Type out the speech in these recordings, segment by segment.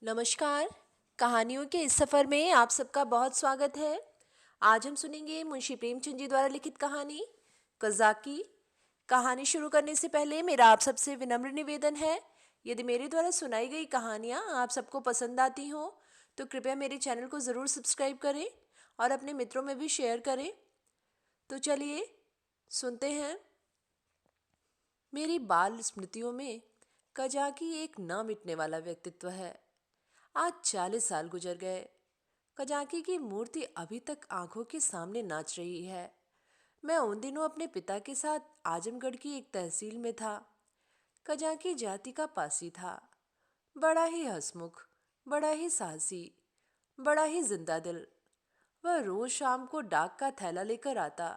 नमस्कार। कहानियों के इस सफ़र में आप सबका बहुत स्वागत है। आज हम सुनेंगे मुंशी प्रेमचंद जी द्वारा लिखित कहानी कज़ाकी। कहानी शुरू करने से पहले मेरा आप सबसे विनम्र निवेदन है, यदि मेरे द्वारा सुनाई गई कहानियाँ आप सबको पसंद आती हों तो कृपया मेरे चैनल को ज़रूर सब्सक्राइब करें और अपने मित्रों में भी शेयर करें। तो चलिए सुनते हैं। मेरी बाल स्मृतियों में कज़ाकी एक न मिटने वाला व्यक्तित्व है। आज 40 साल गुजर गए। कज़ाकी की मूर्ति अभी तक आंखों के सामने नाच रही है। मैं उन दिनों अपने पिता के साथ आजमगढ़ की एक तहसील में था। कज़ाकी जाति का पासी था। बड़ा ही हंसमुख, बड़ा ही साहसी, बड़ा ही जिंदा दिल। वह रोज शाम को डाक का थैला लेकर आता,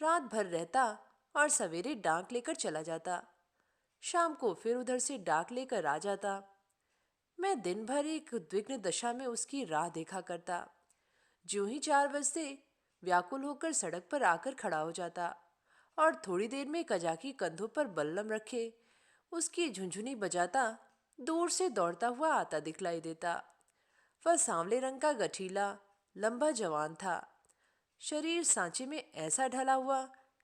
रात भर रहता और सवेरे डाक लेकर चला जाता। शाम को फिर उधर से डाक लेकर आ जाता। मैं दिन भर एक उद्विग्न दशा में उसकी राह देखा करता। ज्यों ही 4 बजते व्याकुल होकर सड़क पर आकर खड़ा हो जाता और थोड़ी देर में कज़ाकी कंधों पर बल्लम रखे उसकी झुंझुनी बजाता दूर से दौड़ता हुआ आता दिखलाई देता। वह सांवले रंग का गठीला लंबा जवान था। शरीर सांचे में ऐसा ढला हुआ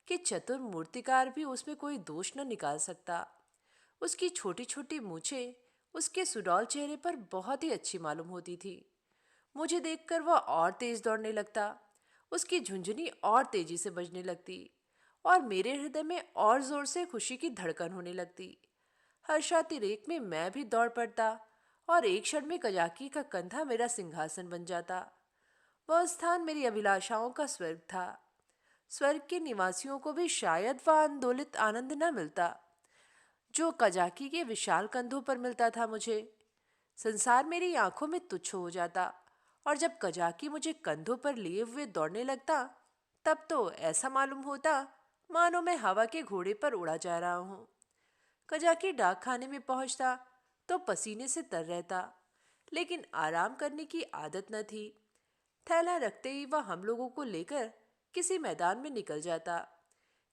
कि चतुर मूर्तिकार भी उसमें कोई दोष न निकाल सकता। उसकी छोटी छोटी मूछें उसके सुडौल चेहरे पर बहुत ही अच्छी मालूम होती थी। मुझे देखकर वह और तेज दौड़ने लगता। उसकी झुंझुनी और तेजी से बजने लगती और मेरे हृदय में और जोर से खुशी की धड़कन होने लगती। हर्षातिरेक में मैं भी दौड़ पड़ता और एक क्षण में कज़ाकी का कंधा मेरा सिंहासन बन जाता। वह स्थान मेरी अभिलाषाओं का स्वर्ग था। स्वर्ग के निवासियों को भी शायद वह आंदोलित आनंद न मिलता जो कज़ाकी के विशाल कंधों पर मिलता था मुझे। संसार मेरी आंखों में तुच्छ हो जाता और जब कज़ाकी मुझे कंधों पर लिए हुए दौड़ने लगता तब तो ऐसा मालूम होता मानो मैं हवा के घोड़े पर उड़ा जा रहा हूँ। कज़ाकी डाक खाने में पहुंचता तो पसीने से तर रहता, लेकिन आराम करने की आदत न थी। थैला रखते ही वह हम लोगों को लेकर किसी मैदान में निकल जाता।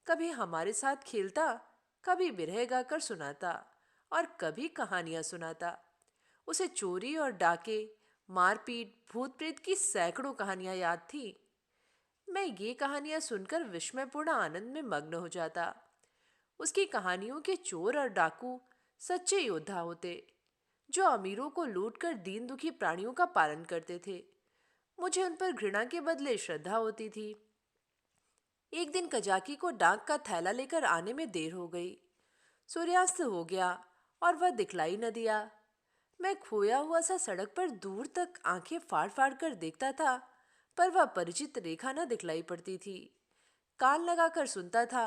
कभी हमारे साथ खेलता, कभी बिरह गाकर सुनाता और कभी कहानियां सुनाता। उसे चोरी और डाके, मारपीट, भूत प्रेत की सैकड़ों कहानियां याद थी। मैं ये कहानियां सुनकर विस्मयपूर्ण आनंद में मग्न हो जाता। उसकी कहानियों के चोर और डाकू सच्चे योद्धा होते, जो अमीरों को लूटकर दीन दुखी प्राणियों का पालन करते थे। मुझे उन पर घृणा के बदले श्रद्धा होती थी। एक दिन कज़ाकी को डाक का थैला लेकर आने में देर हो गई। सूर्यास्त हो गया और वह दिखलाई न दिया। मैं खोया हुआ सा सड़क पर दूर तक आंखें फाड़ फाड़ कर देखता था, पर वह परिचित रेखा न दिखलाई पड़ती थी। कान लगाकर सुनता था,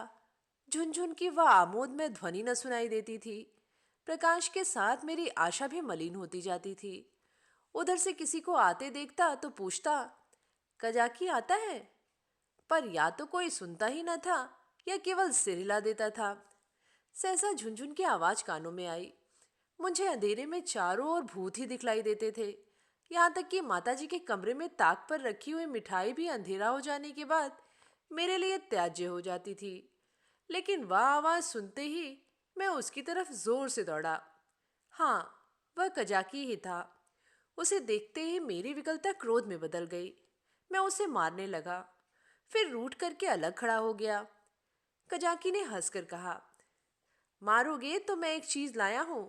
झुनझुन की वह आमोद में ध्वनि न सुनाई देती थी। प्रकाश के साथ मेरी आशा भी मलिन होती जाती थी। उधर से किसी को आते देखता तो पूछता, कज़ाकी आता है? पर या तो कोई सुनता ही न था या केवल सिर हिला देता था। सहसा झुनझुन की आवाज कानों में आई। मुझे अंधेरे में चारों ओर भूत ही दिखलाई देते थे। यहाँ तक कि माताजी के कमरे में ताक पर रखी हुई मिठाई भी अंधेरा हो जाने के बाद मेरे लिए त्याज्य हो जाती थी। लेकिन वह आवाज सुनते ही मैं उसकी तरफ जोर से दौड़ा। हाँ, वह कज़ाकी ही था। उसे देखते ही मेरी विकलता क्रोध में बदल गई। मैं उसे मारने लगा, फिर रूठ करके अलग खड़ा हो गया। कज़ाकी ने हंसकर कहा, मारोगे तो मैं एक चीज लाया हूं,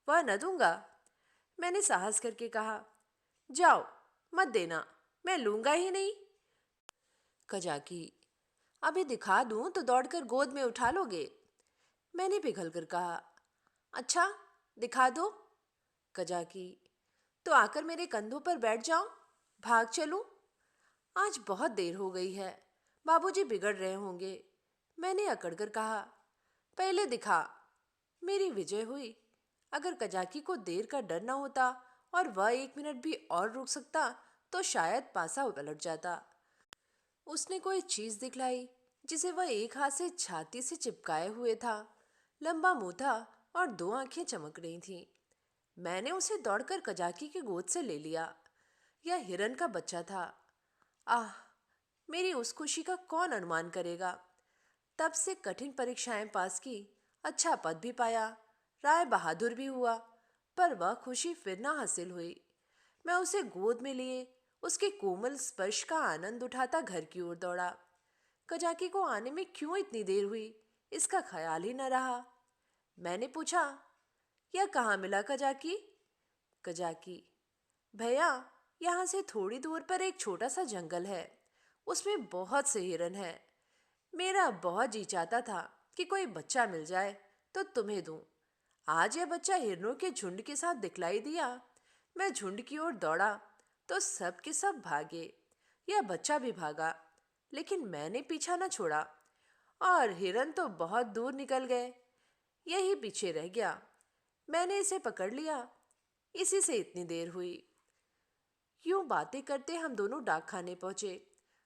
वह न दूंगा। मैंने साहस करके कहा, जाओ, मत देना, मैं लूंगा ही नहीं। कज़ाकी, अभी दिखा दूं तो दौड़कर गोद में उठा लोगे। मैंने पिघल कर कहा, अच्छा, दिखा दो। कज़ाकी, तो आकर मेरे कंधों पर बैठ जाओ, भाग चलूं। आज बहुत देर हो गई है, बाबूजी बिगड़ रहे होंगे। मैंने अकड़कर कहा, पहले दिखा। मेरी विजय हुई। अगर कज़ाकी को देर का डर न होता और वह 1 मिनट भी और रुक सकता तो शायद पासा उलट जाता। उसने कोई चीज दिखलाई जिसे वह एक हाथ से छाती से चिपकाए हुए था। लंबा मुंह था और 2 आंखें चमक रही थीं। मैंने उसे दौड़कर कज़ाकी की गोद से ले लिया। यह हिरन का बच्चा था। आह, मेरी उस खुशी का कौन अनुमान करेगा। तब से कठिन परीक्षाएं पास की, अच्छा पद भी पाया, राय बहादुर भी हुआ, पर वह खुशी फिर ना हासिल हुई। मैं उसे गोद में लिए उसके कोमल स्पर्श का आनंद उठाता घर की ओर दौड़ा। कजाकी को आने में क्यों इतनी देर हुई, इसका ख्याल ही न रहा। मैंने पूछा, यह कहाँ मिला कजाकी? कजाकी, भैया, यहाँ से थोड़ी दूर पर एक छोटा सा जंगल है, उसमें बहुत से हिरन हैं। मेरा बहुत जी चाहता था कि कोई बच्चा मिल जाए तो तुम्हें दूं। आज यह बच्चा हिरनों के झुंड के साथ दिखलाई दिया। मैं झुंड की ओर दौड़ा तो सब के सब भागे। यह बच्चा भी भागा, लेकिन मैंने पीछा न छोड़ा और हिरन तो बहुत दूर निकल गए। यही पीछे रह गया। मैंने इसे पकड़ लिया, इसी से इतनी देर हुई। यूं बातें करते हम दोनों डाक खाने पहुंचे।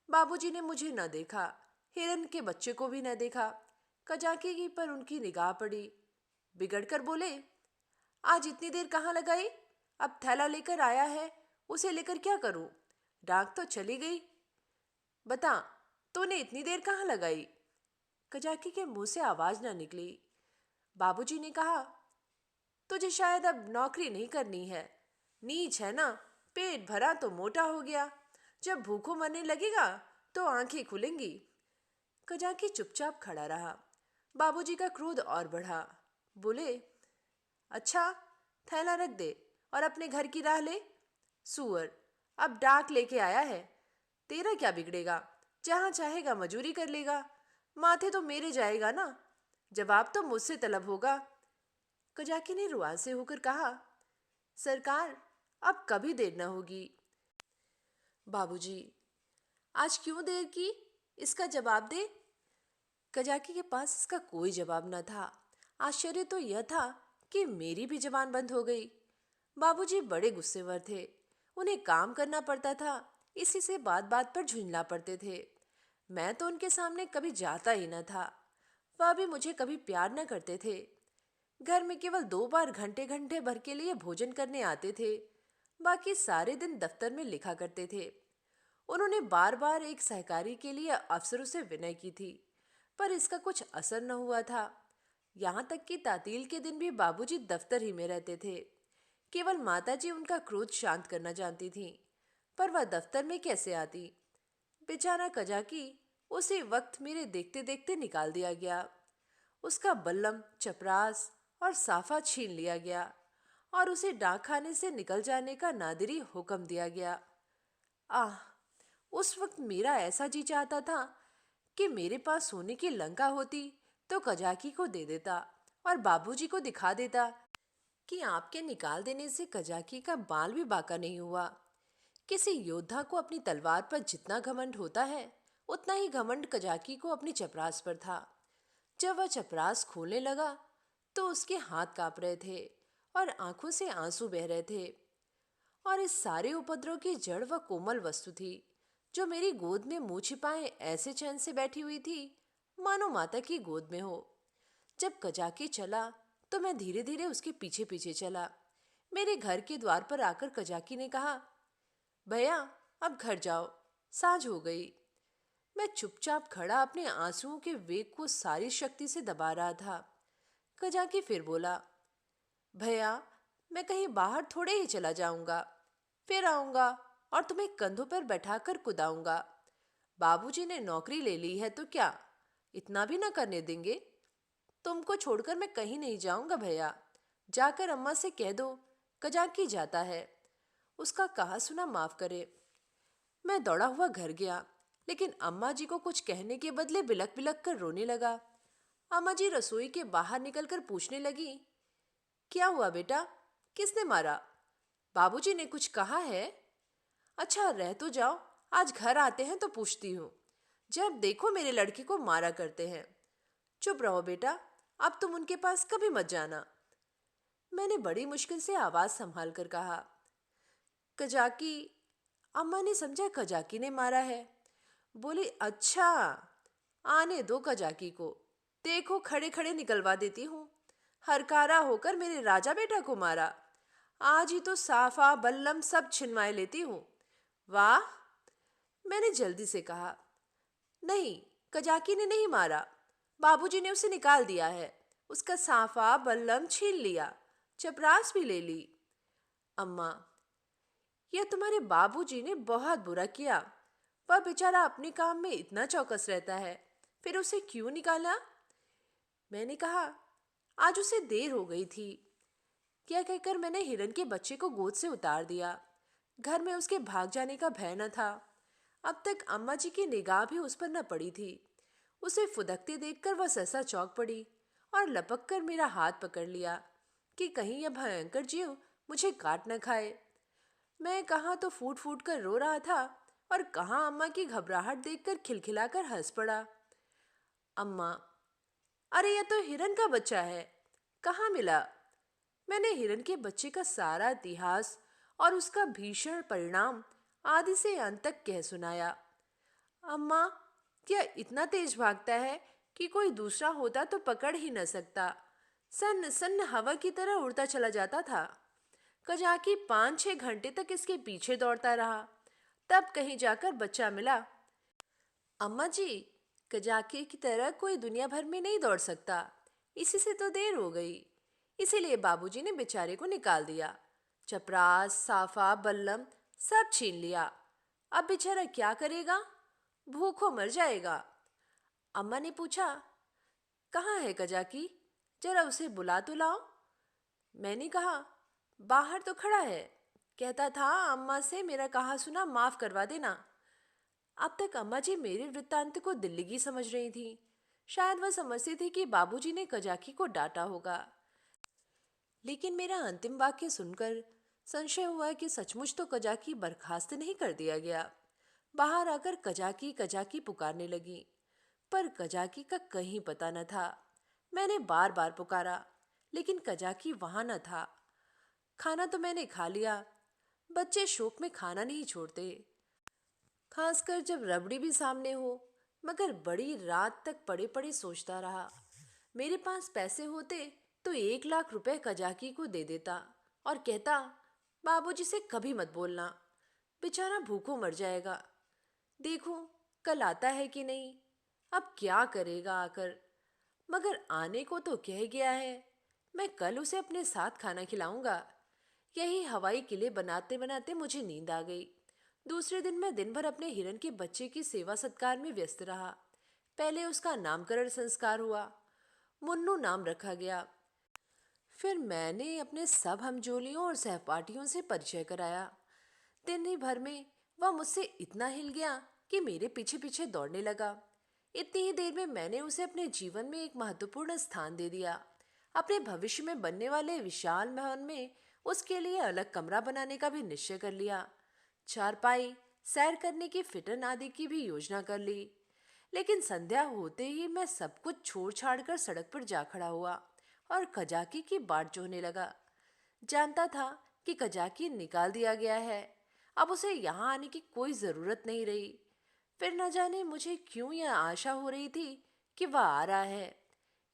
बाबूजी ने मुझे न देखा, हिरन के बच्चे को भी न देखा। कजाकी की पर उनकी निगाह पड़ी। बिगड़कर बोले, आज इतनी देर कहाँ लगाई? अब थैला लेकर आया है, उसे लेकर क्या करूं? डाक तो चली गई। बता, तूने इतनी देर कहाँ लगाई? कजाकी के मुंह से आवाज न निकली। बाबूजी ने कहा, तुझे शायद अब नौकरी नहीं करनी है। नीच है ना, पेट भरा तो मोटा हो गया, जब भूखों मरने लगेगा तो आंखें खुलेंगी। कजाकी चुपचाप खड़ा रहा। बाबूजी का क्रोध और बढ़ा। बोले, अच्छा, थैला रख दे और अपने घर की राह ले। सूअर, अब डाक लेके आया है, तेरा क्या बिगड़ेगा? जहां चाहेगा मजूरी कर लेगा, माथे तो मेरे जाएगा ना, जवाब तो मुझसे तलब होगा। कजाकी ने रुआसे होकर कहा, सरकार, अब कभी देर न होगी। बाबूजी, आज क्यों देर की, इसका जवाब दे। कजाकी के पास इसका कोई जवाब न था। आश्चर्य तो यह था कि मेरी भी जबान बंद हो गई। बाबूजी बड़े गुस्सेवर थे, उन्हें काम करना पड़ता था, इसी से बात बात पर झुंझला पड़ते थे। मैं तो उनके सामने कभी जाता ही न था। वह भी मुझे कभी प्यार न करते थे। घर में केवल 2 बार घंटे घंटे भर के लिए भोजन करने आते थे, बाकी सारे दिन दफ्तर में लिखा करते थे। उन्होंने बार बार एक सहकारी के लिए अफसरों से विनय की थी, पर इसका कुछ असर न हुआ था। यहाँ तक कि तातील के दिन भी बाबूजी दफ्तर ही में रहते थे। केवल माताजी उनका क्रोध शांत करना जानती थीं, पर वह दफ्तर में कैसे आती? बेचारा कजाकी उसी वक्त मेरे देखते देखते निकाल दिया गया। उसका बल्लम, चपरास और साफा छीन लिया गया और उसे डाक खाने से निकल जाने का नादिरी हुक्म दिया गया। आह, उस वक्त मेरा ऐसा जी चाहता था कि मेरे पास सोने की लंका होती तो कजाकी को दे देता और बाबूजी को दिखा देता कि आपके निकाल देने से कजाकी का बाल भी बाका नहीं हुआ। किसी योद्धा को अपनी तलवार पर जितना घमंड होता है, उतना ही घमंड कजाकी को अपनी चपरास पर था। जब वह चपरास खोलने लगा तो उसके हाथ कांप रहे थे और आंखों से आंसू बह रहे थे। और इस सारे उपद्रव की जड़ वह कोमल वस्तु थी जो मेरी गोद में मुंह छिपाए ऐसे चैन से बैठी हुई थी मानो माता की गोद में हो। जब कजाकी चला तो मैं धीरे धीरे उसके पीछे पीछे चला। मेरे घर के द्वार पर आकर कजाकी ने कहा, भैया, अब घर जाओ, सांझ हो गई। मैं चुपचाप खड़ा अपने आंसुओं के वेग को सारी शक्ति से दबा रहा था। कजाकी फिर बोला, भैया, मैं कहीं बाहर थोड़े ही चला जाऊंगा, फिर आऊंगा और तुम्हें कंधों पर बैठाकर कुदाऊंगा। बाबूजी ने नौकरी ले ली है तो क्या इतना भी ना करने देंगे? तुमको छोड़कर मैं कहीं नहीं जाऊंगा भैया। जाकर अम्मा से कह दो कजाकी जाता है, उसका कहा सुना माफ करे। मैं दौड़ा हुआ घर गया, लेकिन अम्मा जी को कुछ कहने के बदले बिलक बिलक कर रोने लगा। अम्मा जी रसोई के बाहर निकलकर पूछने लगी, क्या हुआ बेटा, किसने मारा? बाबूजी ने कुछ कहा है? अच्छा, रह तो जाओ, आज घर आते हैं तो पूछती हूँ। जब देखो मेरे लड़के को मारा करते हैं। चुप रहो बेटा, अब तुम उनके पास कभी मत जाना। मैंने बड़ी मुश्किल से आवाज संभाल कर कहा, कजाकी। अम्मा ने समझा कजाकी ने मारा है। बोली, अच्छा, आने दो कजाकी को, देखो खड़े खड़े निकलवा देती हूँ। हरकारा होकर मेरे राजा बेटा को मारा, आज ही तो साफा बल्लम सब छिनवाए लेती हूँ। वाह, मैंने जल्दी से कहा। नहीं, कजाकी ने नहीं मारा, बाबूजी ने उसे निकाल दिया है, उसका साफा बल्लम छीन लिया। चपरास भी ले ली। अम्मा, यह तुम्हारे बाबूजी ने बहुत बुरा किया। वह बेचारा अपने काम में इतना चौकस रहता है, फिर उसे क्यों निकाला? मैंने कहा, आज उसे देर हो गई थी। क्या कहकर मैंने हिरन के बच्चे को गोद से उतार दिया। घर में उसके भाग जाने का भय न था। अब तक अम्मा जी की निगाह भी उस पर न पड़ी थी। उसे फुदकते देखकर वह सहसा चौंक पड़ी और लपक कर मेरा हाथ पकड़ लिया कि कहीं यह भयंकर जीव मुझे काट न खाए। मैं कहाँ तो फूट फूट कर रो रहा था और कहाँ अम्मा की घबराहट देखकर खिलखिलाकर हंस पड़ा। अम्मा, अरे यह तो हिरन का बच्चा है, कहाँ मिला? मैंने हिरन के बच्चे का सारा इतिहास और उसका भीषण परिणाम आदि से अंत तक कह सुनाया। अम्मा, क्या इतना तेज भागता है कि कोई दूसरा होता तो पकड़ ही न सकता। सन्न सन्न हवा की तरह उड़ता चला जाता था। कजाकी 5-6 घंटे तक इसके पीछे दौड़ता रहा, तब कहीं जाकर बच्चा मिला। अम्मा जी, कजाकी की तरह कोई दुनिया भर में नहीं दौड़ सकता, इसी से तो देर हो गई। इसीलिए बाबूजी ने बेचारे को निकाल दिया। चपरास, साफा, बल्लम सब छीन लिया। अब बेचारा क्या करेगा? भूखों मर जाएगा। अम्मा ने पूछा, कहाँ है कजाकी? जरा उसे बुला तो लाओ। मैंने कहा, बाहर तो खड़ा है, कहता था अम्मा से मेरा कहा सुना माफ करवा देना। अब तक अम्मा जी मेरे वृत्तांत को दिल्लगी समझ रही थी। शायद वह समझती थी कि बाबूजी ने कजाकी को डांटा होगा। लेकिन मेरा अंतिम वाक्य सुनकर संशय हुआ कि सचमुच तो कजाकी बर्खास्त नहीं कर दिया गया। बाहर आकर कजाकी कजाकी पुकारने लगी, पर कजाकी का कहीं पता न था। मैंने बार बार पुकारा, लेकिन कजाकी वहां न था। खाना तो मैंने खा लिया, बच्चे शोक में खाना नहीं छोड़ते, खासकर जब रबड़ी भी सामने हो। मगर बड़ी रात तक पड़े पड़े सोचता रहा। मेरे पास पैसे होते तो 1 लाख रुपए कजाकी को दे देता और कहता, बाबूजी से कभी मत बोलना, बेचारा भूखों मर जाएगा। देखो कल आता है कि नहीं। अब क्या करेगा आकर? मगर आने को तो कह गया है। मैं कल उसे अपने साथ खाना खिलाऊंगा। यही हवाई किले बनाते बनाते मुझे नींद आ गई। दूसरे दिन मैं दिन भर अपने हिरन के बच्चे की सेवा सत्कार में व्यस्त रहा। पहले उसका नामकरण संस्कार हुआ, मुन्नू नाम रखा गया। फिर मैंने अपने सब हमजोलियों और सहपाठियों से परिचय कराया। दिन ही भर में वह मुझसे इतना हिल गया कि मेरे पीछे पीछे दौड़ने लगा। इतनी ही देर में मैंने उसे अपने जीवन में एक महत्वपूर्ण स्थान दे दिया। अपने भविष्य में बनने वाले विशाल भवन में उसके लिए अलग कमरा बनाने का भी निश्चय कर लिया। चारपाई, सैर करने की फिटन आदि की भी योजना कर ली। लेकिन संध्या होते ही मैं सब कुछ छोड़ छाड़ कर सड़क पर जा खड़ा हुआ और कजाकी की बाट जोहने लगा। जानता था कि कजाकी निकाल दिया गया है, अब उसे यहाँ आने की कोई जरूरत नहीं रही। फिर न जाने मुझे क्यों यह आशा हो रही थी कि वह आ रहा है।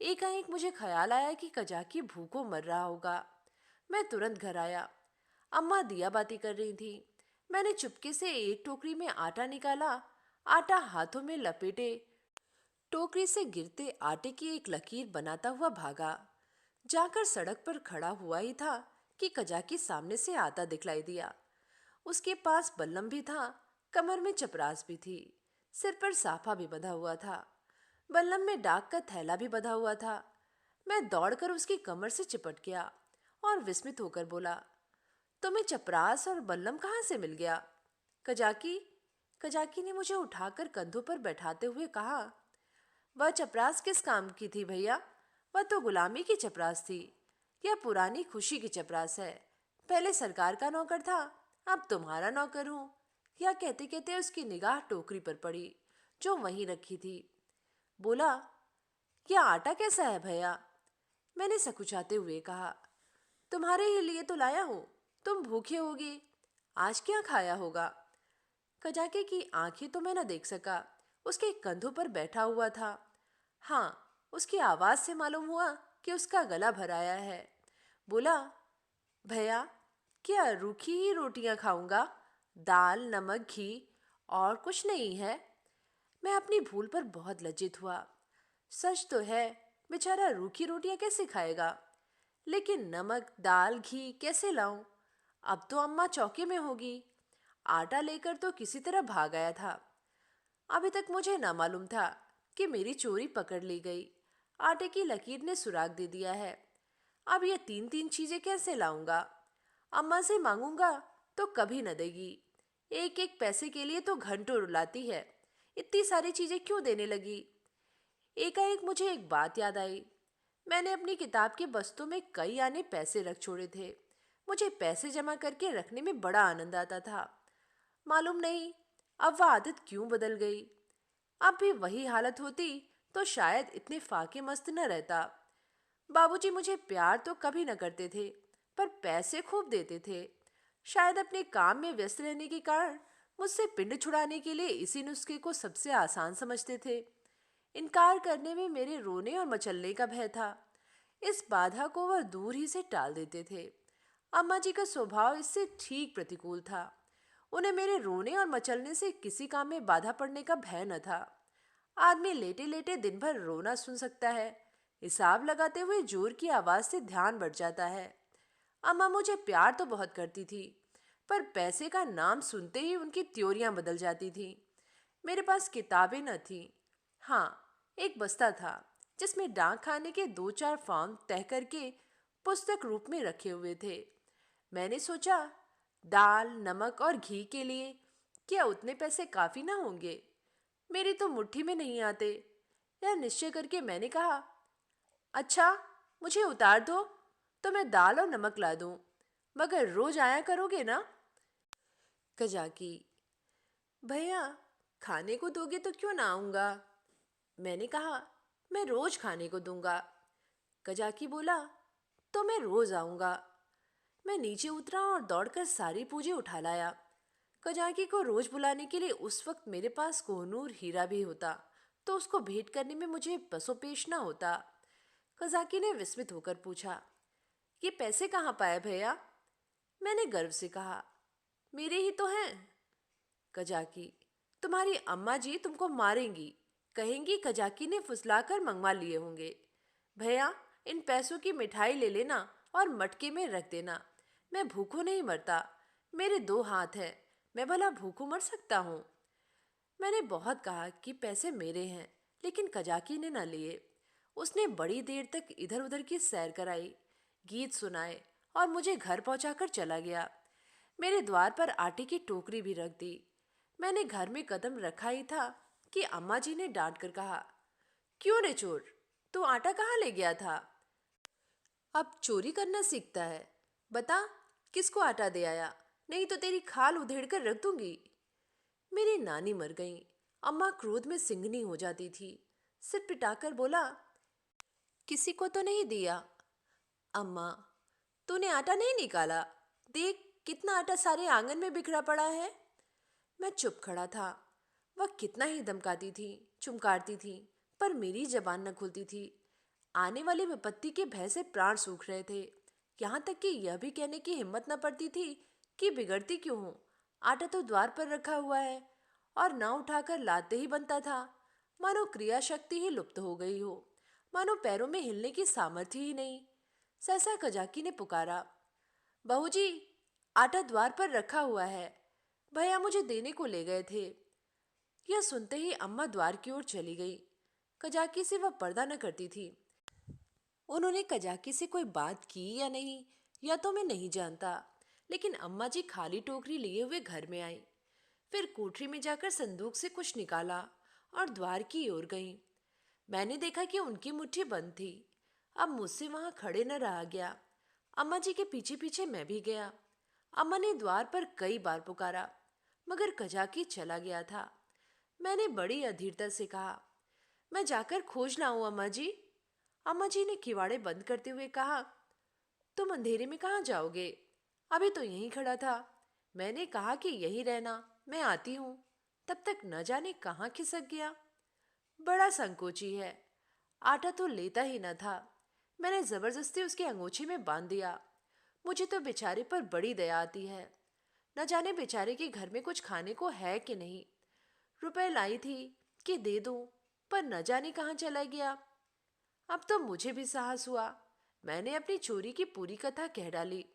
एकाएक मुझे ख्याल आया कि कजाकी भूखों मर रहा होगा। मैं तुरंत घर आया। अम्मा दिया बाती कर रही थी। मैंने चुपके से एक टोकरी में आटा निकाला। आटा हाथों में लपेटे टोकरी से गिरते आटे की एक लकीर बनाता हुआ भागा। जाकर सड़क पर खड़ा हुआ ही था कि कजाकी सामने से आता दिखलाई दिया। उसके पास बल्लम भी था, कमर में चपरास भी थी, सिर पर साफा भी बंधा हुआ था। बल्लम में डाक का थैला भी बंधा हुआ था। मैं दौड़कर उसकी कमर से चिपट गया और विस्मित होकर बोला, तुम्हें चपरास और बल्लम कहाँ से मिल गया? कजाकी कजाकी ने मुझे उठाकर कंधों पर बैठाते हुए कहा, वह चपरास किस काम की थी भैया? वह तो गुलामी की चपरास थी। यह पुरानी खुशी की चपरास है। पहले सरकार का नौकर था, अब तुम्हारा नौकर हूं। यह कहते कहते उसकी निगाह टोकरी पर पड़ी जो वहीं रखी थी। बोला, यह आटा कैसा है भैया? मैंने सकुचाते हुए कहा, तुम्हारे ही लिए तो लाया हूं, तुम भूखे होगे, आज क्या खाया होगा? कजाके की आंखें तो मैं न देख सका, उसके कंधों पर बैठा हुआ था। हाँ, उसकी आवाज से मालूम हुआ कि उसका गला भराया है। बोला, भैया क्या रूखी ही रोटियां खाऊंगा? दाल, नमक, घी और कुछ नहीं है? मैं अपनी भूल पर बहुत लज्जित हुआ। सच तो है, बेचारा रूखी रोटियां कैसे खाएगा? लेकिन नमक, दाल, घी कैसे लाऊं? अब तो अम्मा चौके में होगी। आटा लेकर तो किसी तरह भाग आया था। अभी तक मुझे न मालूम था कि मेरी चोरी पकड़ ली गई। आटे की लकीर ने सुराग दे दिया है। अब ये तीन तीन चीजें कैसे लाऊंगा? अम्मा से मांगूंगा तो कभी न देगी। एक एक पैसे के लिए तो घंटों रुलाती है। इतनी सारी चीजें क्यों देने लगी? एकाएक मुझे एक बात याद आई। मैंने अपनी किताब के बस्तों में कई आने पैसे रख छोड़े थे। मुझे पैसे जमा करके रखने में बड़ा आनंद आता था। मालूम नहीं अब वह आदत क्यों बदल गई। अब भी वही हालत होती तो शायद इतने फाके मस्त न रहता। बाबूजी मुझे प्यार तो कभी न करते थे, पर पैसे खूब देते थे। शायद अपने काम में व्यस्त रहने के कारण मुझसे पिंड छुड़ाने के लिए इसी नुस्खे को सबसे आसान समझते थे। इनकार करने में मेरे रोने और मचलने का भय था। इस बाधा को वह दूर ही से टाल देते थे। अम्मा जी का स्वभाव इससे ठीक प्रतिकूल था। उन्हें मेरे रोने और मचलने से किसी काम में बाधा पड़ने का भय न था। आदमी लेटे लेटे दिन भर रोना सुन सकता है। हिसाब लगाते हुए जोर की आवाज से ध्यान बढ़ जाता है। अम्मा मुझे प्यार तो बहुत करती थी, पर पैसे का नाम सुनते ही उनकी त्योरियां बदल जाती थी। मेरे पास किताबें न थीं। हाँ, एक बस्ता था जिसमें डाक खाने के दो चार फॉर्म तय करके पुस्तक रूप में रखे हुए थे। मैंने सोचा, दाल, नमक और घी के लिए क्या उतने पैसे काफी ना होंगे? मेरी तो मुट्ठी में नहीं आते। यह निश्चय करके मैंने कहा, अच्छा, मुझे उतार दो तो मैं दाल और नमक ला दूं, मगर रोज आया करोगे ना? कजाकी, भैया, खाने को दोगे तो क्यों ना आऊंगा? मैंने कहा, मैं रोज खाने को दूंगा। कजाकी बोला, तो मैं रोज आऊंगा। मैं नीचे उतरा और दौड़कर सारी पूंजी उठा लाया। कजाकी को रोज बुलाने के लिए उस वक्त मेरे पास कोहनूर हीरा भी होता तो उसको भेंट करने में मुझे पसोपेश ना होता। कजाकी ने विस्मित होकर पूछा, ये पैसे कहाँ पाए भैया? मैंने गर्व से कहा, मेरे ही तो हैं। कजाकी, तुम्हारी अम्मा जी तुमको मारेंगी। कहेंगी कजाकी ने फुसलाकर मंगवा लिए होंगे। भैया, इन पैसों की मिठाई ले लेना और मटके में रख देना। मैं भूखों नहीं मरता। मेरे दो हाथ हैं, मैं भला भूखों मर सकता हूँ? मैंने बहुत कहा कि पैसे मेरे हैं, लेकिन कजाकी ने न लिए। उसने बड़ी देर तक इधर उधर की सैर कराई, गीत सुनाए और मुझे घर पहुंचाकर चला गया। मेरे द्वार पर आटे की टोकरी भी रख दी। मैंने घर में कदम रखा ही था कि अम्मा जी ने डांट कर कहा, क्यों रे चोर, तू आटा कहाँ ले गया था? अब चोरी करना सीखता है? बता, किसको आटा दे आया, नहीं तो तेरी खाल उधेड़ कर रख दूंगी। मेरी नानी मर गई। अम्मा क्रोध में सिंगनी हो जाती थी। सिर पिटाकर बोला, किसी को तो नहीं दिया? अम्मा, तूने आटा नहीं निकाला? देख, कितना आटा सारे आंगन में बिखरा पड़ा है। मैं चुप खड़ा था। वह कितना ही धमकाती थी, चुमकारती थी, पर मेरी जबान न खुलती थी। आने वाली विपत्ति के भय से प्राण सूख रहे थे। यहाँ तक कि यह भी कहने की हिम्मत न पड़ती थी कि बिगड़ती क्यों हूँ। आटा तो द्वार पर रखा हुआ है और ना उठाकर लाते ही बनता था। मानो क्रिया शक्ति ही लुप्त हो गई हो, मानो पैरों में हिलने की सामर्थ्य ही नहीं। सहसा कजाकी ने पुकारा, बहू जी, आटा द्वार पर रखा हुआ है, भैया मुझे देने को ले गए थे। यह सुनते ही अम्मा द्वार की ओर चली गई। कजाकी से वह पर्दा न करती थी। उन्होंने कजाकी से कोई बात की या नहीं, या तो मैं नहीं जानता, लेकिन अम्मा जी खाली टोकरी लिए हुए घर में आई। फिर कोठरी में जाकर संदूक से कुछ निकाला और द्वार की ओर गई। मैंने देखा कि उनकी मुट्ठी बंद थी। अब मुझसे वहां खड़े न रहा गया। अम्मा जी के पीछे पीछे मैं भी गया। अम्मा ने द्वार पर कई बार पुकारा, मगर कजाकी चला गया था। मैंने बड़ी अधीरता से कहा, मैं जाकर खोज लाऊं अम्मा जी? अम्मा जी ने किवाड़े बंद करते हुए कहा, तुम अंधेरे में कहाँ जाओगे? अभी तो यहीं खड़ा था। मैंने कहा कि यहीं रहना, मैं आती हूँ। तब तक न जाने कहाँ खिसक गया। बड़ा संकोची है। आटा तो लेता ही न था। मैंने जबरदस्ती उसके अंगूछे में बांध दिया। मुझे तो बेचारे पर बड़ी दया आती है। न जाने बेचारे के घर में कुछ खाने को है कि नहीं। रुपए लाई थी कि दे दूं, पर न जाने कहाँ चला गया। अब तो मुझे भी साहस हुआ। मैंने अपनी चोरी की पूरी कथा कह डाली।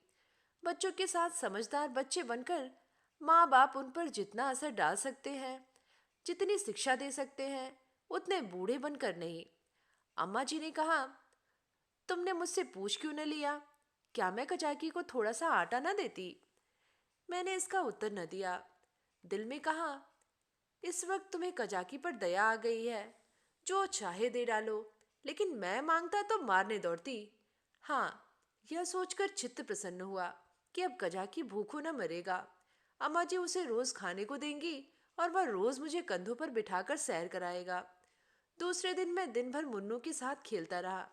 बच्चों के साथ समझदार बच्चे बनकर माँ बाप उन पर जितना असर डाल सकते हैं, जितनी शिक्षा दे सकते हैं, उतने बूढ़े बनकर नहीं। अम्मा जी ने कहा, तुमने मुझसे पूछ क्यों न लिया? क्या मैं कजाकी को थोड़ा सा आटा न देती? मैंने इसका उत्तर न दिया। दिल में कहा, इस वक्त तुम्हें कजाकी पर दया आ गई है, जो चाहे दे डालो, लेकिन मैं मांगता तो मारने दौड़ती। हाँ, यह सोचकर चित्त प्रसन्न हुआ कि अब कजाकी भूखों न मरेगा। अम्मा जी उसे रोज खाने को देंगी और वह रोज मुझे कंधों पर बिठाकर सैर कराएगा। दूसरे दिन मैं दिन भर मुन्नू के साथ खेलता रहा।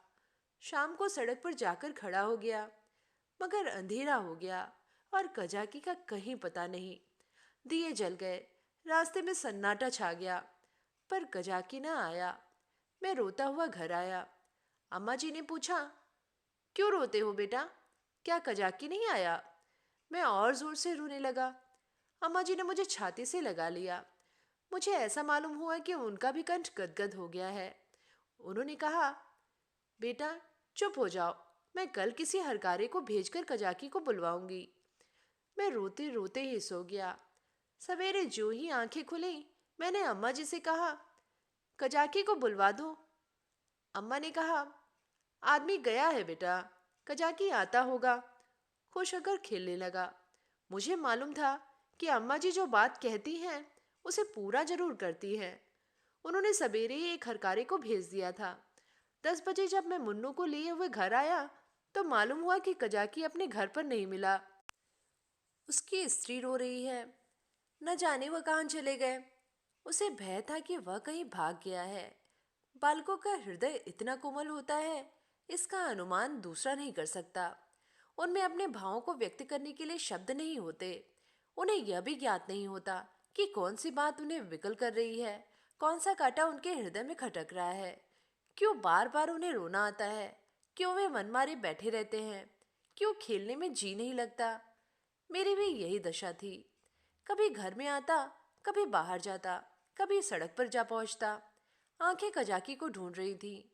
शाम को सड़क पर जाकर खड़ा हो गया, मगर अंधेरा हो गया और कजाकी का कहीं पता नहीं। दिए जल गए, रास्ते में सन्नाटा छा गया, पर कजाकी न आया। मैं रोता हुआ घर आया। अम्मा जी ने पूछा, क्यों रोते हो बेटा? क्या कजाकी नहीं आया? मैं और जोर से रोने लगा। अम्मा जी ने मुझे छाती से लगा लिया। मुझे ऐसा मालूम हुआ कि उनका भी कंठ गदगद हो गया है। उन्होंने कहा, बेटा चुप हो जाओ, मैं कल किसी हरकारे को भेजकर कजाकी को बुलवाऊंगी। मैं रोते रोते ही सो गया। सवेरे जो ही आंखें खुली, मैंने अम्मा जी से कहा, कजाकी को बुलवा दो। अम्मा ने कहा, आदमी गया है बेटा, कजाकी आता होगा। खुश होकर खेलने लगा। मुझे मालूम था कि अम्मा जी जो बात कहती हैं उसे पूरा जरूर करती हैं। उन्होंने सवेरे ही एक हरकारे को भेज दिया था। 10 बजे जब मैं मुन्नू को लिए हुए घर आया तो मालूम हुआ कि कजाकी अपने घर पर नहीं मिला। उसकी स्त्री रो रही है। न जाने वह कहाँ चले गए। उसे भय था कि वह कहीं भाग गया है। बालकों का हृदय इतना कोमल होता है, इसका अनुमान दूसरा नहीं कर सकता। उनमें अपने भावों को व्यक्त करने के लिए शब्द नहीं होते। उन्हें यह भी ज्ञात नहीं होता कि कौन सी बात उन्हें विकल कर रही है, कौन सा कांटा उनके हृदय में खटक रहा है, क्यों बार बार उन्हें रोना आता है, क्यों वे मनमारे बैठे रहते हैं, क्यों खेलने में जी नहीं लगता। मेरी भी यही दशा थी। कभी घर में आता, कभी बाहर जाता, कभी सड़क पर जा पहुंचता। आंखें कजाकी को ढूंढ रही थी।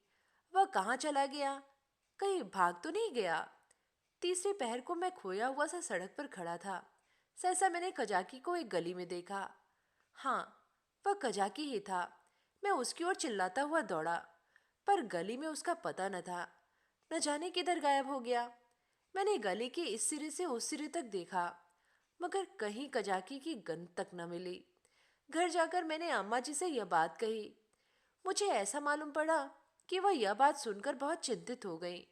वह कहाँ चला गया? कहीं भाग तो नहीं गया? तीसरे पहर को मैं खोया हुआ सा सड़क पर खड़ा था। सहसा मैंने कजाकी को एक गली में देखा। हाँ, वह कजाकी ही था। मैं उसकी ओर चिल्लाता हुआ दौड़ा, पर गली में उसका पता न था। न जाने किधर गायब हो गया। मैंने गली के इस सिरे से उस सिरे तक देखा, मगर कहीं कजाकी की गंध तक न मिली। घर जाकर मैंने अम्मा जी से यह बात कही। मुझे ऐसा मालूम पड़ा कि वह यह बात सुनकर बहुत चिंतित हो गई।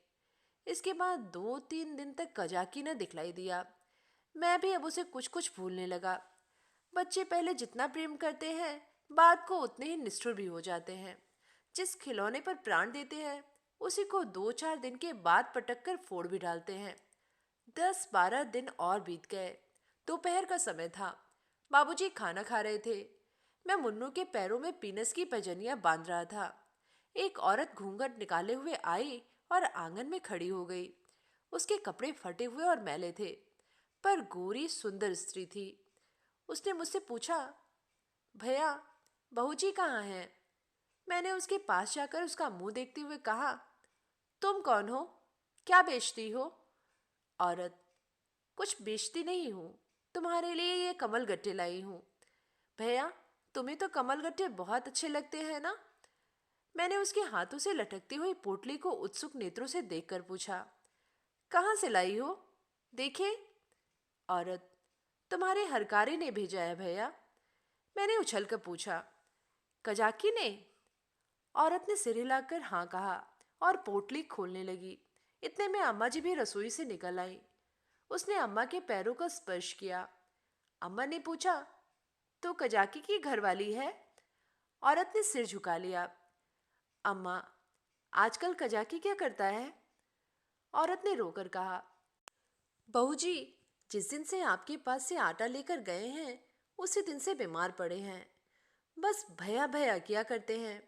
इसके बाद 2-3 दिन तक कजाकी न दिखलाई दिया। मैं भी अब उसे कुछ कुछ भूलने लगा। बच्चे पहले जितना प्रेम करते हैं, बाद को उतने ही निष्ठुर भी हो जाते हैं। जिस खिलौने पर प्राण देते हैं, उसी को 2-4 दिन के बाद पटक कर फोड़ भी डालते हैं। 10-12 दिन और बीत गए। दोपहर का समय था। बाबूजी खाना खा रहे थे। मैं मुन्नू के पैरों में पीनस की पैजनियां बांध रहा था। एक औरत घूंघट निकाले हुए आई और आंगन में खड़ी हो गई। उसके कपड़े फटे हुए और मैले थे, पर गोरी सुंदर स्त्री थी। उसने मुझसे पूछा, भैया, बहू जी कहाँ हैं? मैंने उसके पास जाकर उसका मुंह देखते हुए कहा, तुम कौन हो? क्या बेचती हो? औरत, कुछ बेचती नहीं हूँ, तुम्हारे लिए ये कमल गट्टे लाई हूँ। भैया, तुम्हें तो कमल गट्टे बहुत अच्छे लगते हैं ना? मैंने उसके हाथों से लटकती हुई पोटली को उत्सुक नेत्रों से देखकर पूछा, कहाँ से लाई हो? देखे। औरत, तुम्हारे हरकारे ने भेजा है भैया। मैंने उछलकर पूछा, कजाकी ने? औरत ने सिर हिलाकर हाँ कहा और पोटली खोलने लगी। इतने में अम्मा जी भी रसोई से निकल आई। उसने अम्मा के पैरों का स्पर्श किया। अम्मा ने पूछा, तो कजाकी की घरवाली है? औरत ने सिर झुका लिया। अम्मा, आजकल कजाकी क्या करता है? औरत ने रोकर कहा, बहू जी, जिस दिन से आपके पास से आटा लेकर गए हैं, उसी दिन से बीमार पड़े हैं। बस भैया भैया किया करते हैं।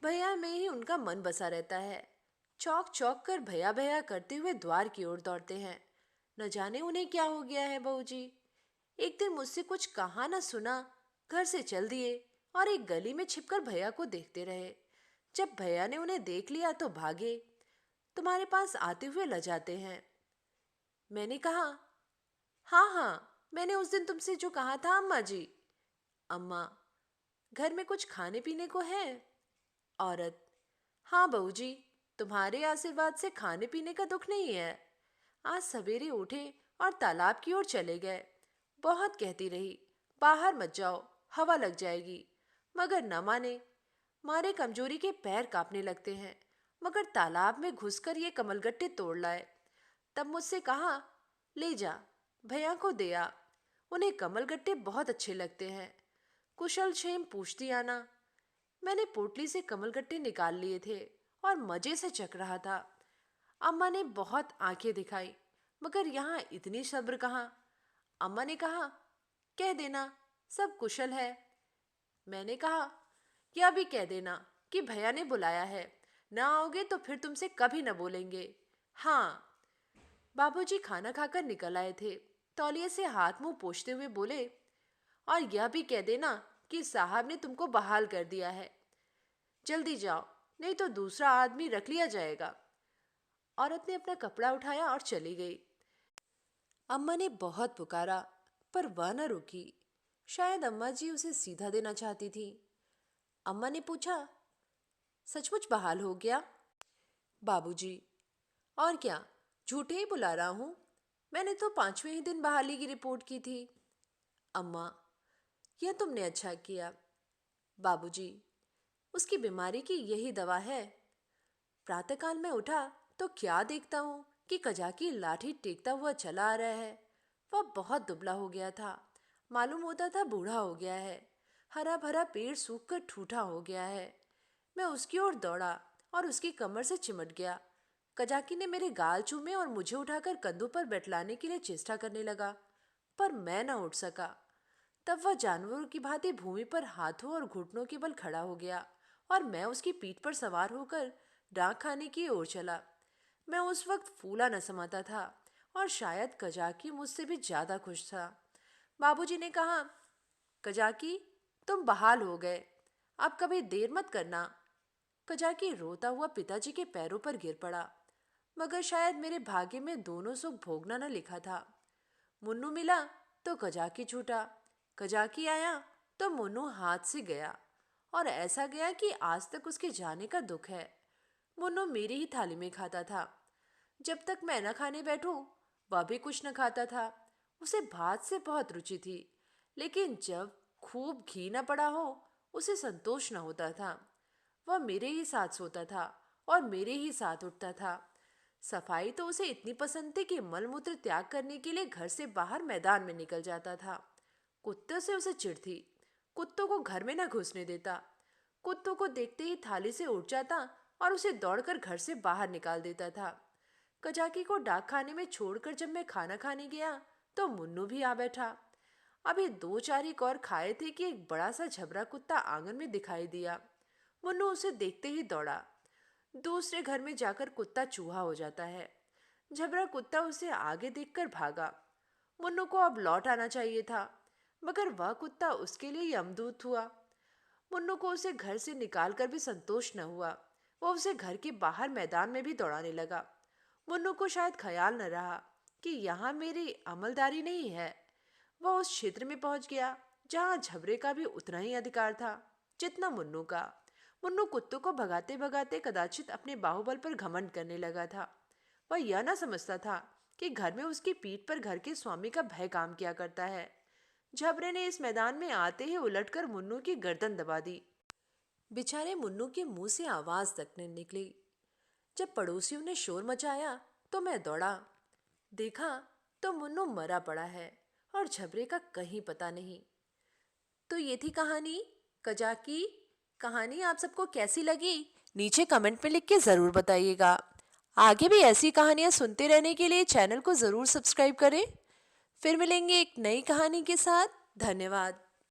भैया में ही उनका मन बसा रहता है। चौक चौक कर भैया भैया करते हुए द्वार की ओर दौड़ते हैं। न जाने उन्हें क्या हो गया है बहू जी। एक दिन मुझसे कुछ कहा न सुना, घर से चल दिए और एक गली में छिपकर भैया को देखते रहे। जब भैया ने उन्हें देख लिया तो भागे। तुम्हारे पास आते हुए लजाते हैं। मैंने कहा, हाँ हाँ, मैंने उस दिन तुमसे जो कहा था अम्मा जी। अम्मा, घर में कुछ खाने पीने को है? औरत, हाँ बहू जी, तुम्हारे आशीर्वाद से खाने पीने का दुख नहीं है। आज सवेरे उठे और तालाब की ओर चले गए। बहुत कहती रही, बाहर मत जाओ, हवा लग जाएगी, मगर न माने। मारे कमजोरी के पैर कांपने लगते हैं, मगर तालाब में घुसकर ये कमलगट्टे तोड़ लाए। तब मुझसे कहा, ले जा, भैया को दे आ, उन्हें कमलगट्टे बहुत अच्छे लगते हैं। कुशल क्षेम पूछती आना। मैंने पोटली से कमलगट्टे निकाल लिए थे और मजे से चख रहा था। अम्मा ने बहुत आंखें दिखाई, मगर यहाँ इतनी सब्र कहाँ। अम्मा ने कहा, कह देना सब कुशल है। मैंने कहा, यह भी कह देना कि भैया ने बुलाया है, ना आओगे तो फिर तुमसे कभी न बोलेंगे। हाँ। बाबूजी खाना खाकर निकल आए थे। तौलिए से हाथ मुंह पोंछते हुए बोले, और यह भी कह देना कि साहब ने तुमको बहाल कर दिया है। जल्दी जाओ, नहीं तो दूसरा आदमी रख लिया जाएगा। औरत ने अपना कपड़ा उठाया और चली गई। अम्मा ने बहुत पुकारा, पर वह न रुकी। शायद अम्मा जी उसे सीधा देना चाहती थी। अम्मा ने पूछा, सचमुच बहाल हो गया? बाबूजी, और क्या, झूठे ही बुला रहा हूं, मैंने तो 5वें ही दिन बहाली की रिपोर्ट की थी। अम्मा, यह तुमने अच्छा किया। बाबूजी, उसकी बीमारी की यही दवा है। प्रातःकाल में उठा तो क्या देखता हूँ कि कजाकी लाठी टेकता हुआ चला आ रहा है। वह बहुत दुबला हो गया था, मालूम होता था बूढ़ा हो गया है। हरा भरा पेड़ सूखकर ठूठा हो गया है। मैं उसकी ओर दौड़ा और उसकी कमर से चिमट गया। कजाकी ने मेरे गाल चूमे और मुझे उठाकर कंधों पर बैठलाने के लिए चेष्टा करने लगा, पर मैं न उठ सका। तब वह जानवरों की भांति भूमि पर हाथों और घुटनों के बल खड़ा हो गया और मैं उसकी पीठ पर सवार होकर डाक खाने की ओर चला। मैं उस वक्त फूला न समाता था और शायद कजाकी मुझसे भी ज्यादा खुश था। बाबूजी ने कहा, कजाकी, तुम बहाल हो गए, अब कभी देर मत करना। कजाकी रोता हुआ पिताजी के पैरों पर गिर पड़ा, मगर शायद मेरे भाग्य में दोनों सुख भोगना न लिखा था। मुन्नू मिला तो कजाकी छूटा, कजाकी आया तो मुन्नू हाथ से गया, और ऐसा गया कि आज तक उसके जाने का दुख है। मुन्नू मेरी ही थाली में खाता था। जब तक मैं न खाने बैठूं, वह भी कुछ न खाता था। उसे भात से बहुत रुचि थी, लेकिन जब खूब घी न पड़ा हो, उसे संतोष न होता था। वह मेरे ही साथ सोता था और मेरे ही साथ उठता था। सफाई तो उसे इतनी पसंद थी कि मलमूत्र त्याग करने के लिए घर से बाहर मैदान में निकल जाता था। कुत्तों से उसे चिढ़ थी, कुत्तों को घर में न घुसने देता। कुत्तों को देखते ही थाली से उठ जाता और उसे दौड़कर घर से बाहर निकाल देता था। कजाकी को डाक खाने में छोड़कर जब मैं खाना खाने गया तो मुन्नू भी आ बैठा। अभी 2-4 ही कौर खाए थे कि एक बड़ा सा झबरा कुत्ता आंगन में दिखाई दिया। मुन्नू उसे देखते ही दौड़ा। दूसरे घर में जाकर कुत्ता चूहा हो जाता है। झबरा कुत्ता उसे आगे देखकर भागा। मुन्नू को अब लौट आना चाहिए था, मगर वह कुत्ता उसके लिए यमदूत हुआ। मुन्नू को उसे घर से निकालकर भी संतोष न हुआ। वो उसे घर के बाहर मैदान में भी दौड़ाने लगा। मुन्नू को शायद ख्याल न रहा कि यहाँ मेरी अमलदारी नहीं है। वह उस क्षेत्र में पहुंच गया जहाँ झबरे का भी उतना ही अधिकार था जितना मुन्नू का। मुन्नू कुत्तों को भगाते भगाते कदाचित अपने बाहुबल पर घमंड करने लगा था। वह यह न समझता था कि घर में उसकी पीठ पर घर के स्वामी का भय काम किया करता है। झबरे ने इस मैदान में आते ही उलटकर मुन्नू की गर्दन दबा दी। बेचारे मुन्नू के मुंह से आवाज तक न निकली। जब पड़ोसियों ने शोर मचाया तो मैं दौड़ा। देखा तो मुन्नू मरा पड़ा है और झबरे का कहीं पता नहीं। तो ये थी कहानी कजाकी। कहानी आप सबको कैसी लगी नीचे कमेंट में लिख के ज़रूर बताइएगा। आगे भी ऐसी कहानियाँ सुनते रहने के लिए चैनल को ज़रूर सब्सक्राइब करें। फिर मिलेंगे एक नई कहानी के साथ। धन्यवाद।